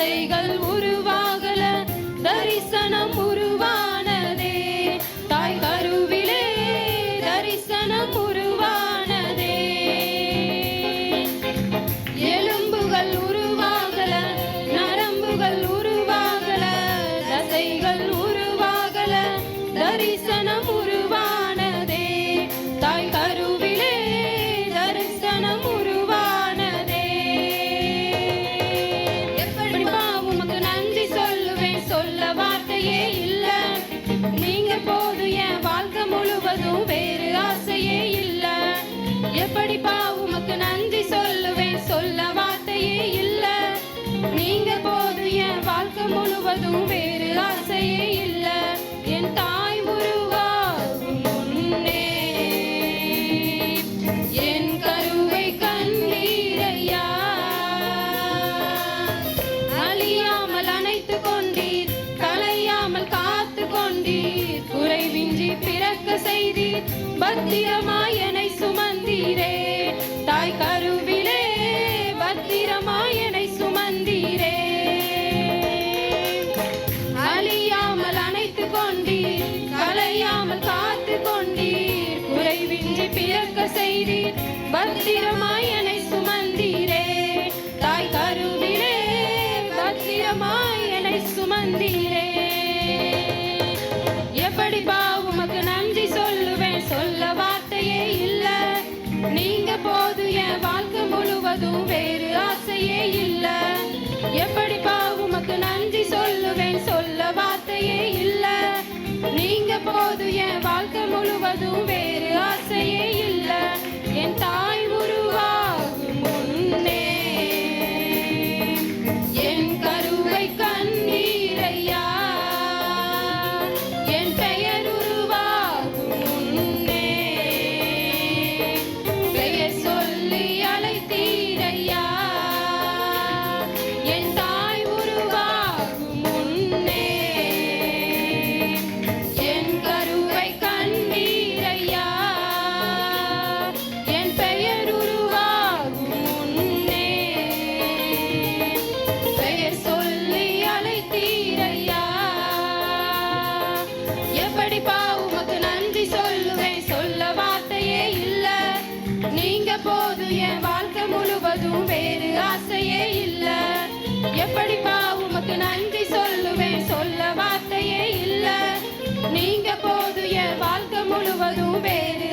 தசைகள் உருவாகல தரிசனம் உருவானதே. தாய் கருவிலே தரிசனம் உருவானதே. எலும்புகள் உருவாகல நரம்புகள் உருவாகல தசைகள் உருவாகல தரிசனம் உருவானதே. தாய் கருவிலே தரிசனம் உருவானதே. எப்படிப்பா உமக்கு நன்றி சொல்லுவேன், சொல்ல வார்த்தையே இல்ல. நீங்க போது என் வாழ்க்கை முழுவதும் வேறு ஆசையே இல்ல. எப்படிப்பா உமக்கு நன்றி சொல்லுவேன், சொல்ல வார்த்தையே இல்ல. நீங்க போது என் வாழ்க்கை முழுவதும் வேறு ஆசையே இல்ல. என் தாய் உருவாகும் முன்னே என் கருவை கண்டீரையா. அழியாமல் அணைத்து கொண்டீர், கலையாமல் காத்து கொண்டீர். குறைவின்றி பிறக்க செய்தீர், பத்திரமாய் என்னை சுமந்தீரே. தாய் கருவிலே பத்திரமாய் என்னை சுமந்தீரே. அழியாமல் அணைத்து கொண்டீர், கலையாமல் காத்து கொண்டீர். குறைவின்றி பிறக்க செய்தீர், பத்திரமாய் என்னை சுமந்தீரே. தாய் கருவிலே பத்திரமாய் என்னை சுமந்தீரே. எப்படிப்பா உமக்கு நன்றி சொல்லுவேன், சொல்ல வார்த்தையே இல்ல. நீங்க போது என் வாழ்க்கை முழுவதும் வேறு ஆசையே இல்ல. எப்படிப்பா உமக்கு நன்றி சொல்லுவேன், சொல்ல வார்த்தையே இல்ல. நீங்க போது என் வாழ்க்கை முழுவதும் வேறு ஆசையே இல்ல. என் தாய் உருவாகும் முன்னே என் கருவை கண்ணீரையா. என் பெயர் உருவாகும் முன்னே பெயர் சொல்லி அழைத்தீரையா. என் தாய் உருவாகும் முன்னே என் கருவை கண்ணீரையா. என் பெயர் உருவாகும் முன்னே பெயர் சொல்லி அழைத்தீரையா. எப்படிப்பா உமக்கு நன்றி சொல்லுவேன், சொல்ல வார்த்தையே இல்ல. நீங்க போது என் வாழ்க்கை முழுவதும் வேறு ஆசையே இல்ல. எப்படிப்பா உமக்கு நன்றி சொல்லுவேன், சொல்ல வார்த்தையே இல்ல. நீங்க போது என் வாழ்க்கை முழுவதும் வேறு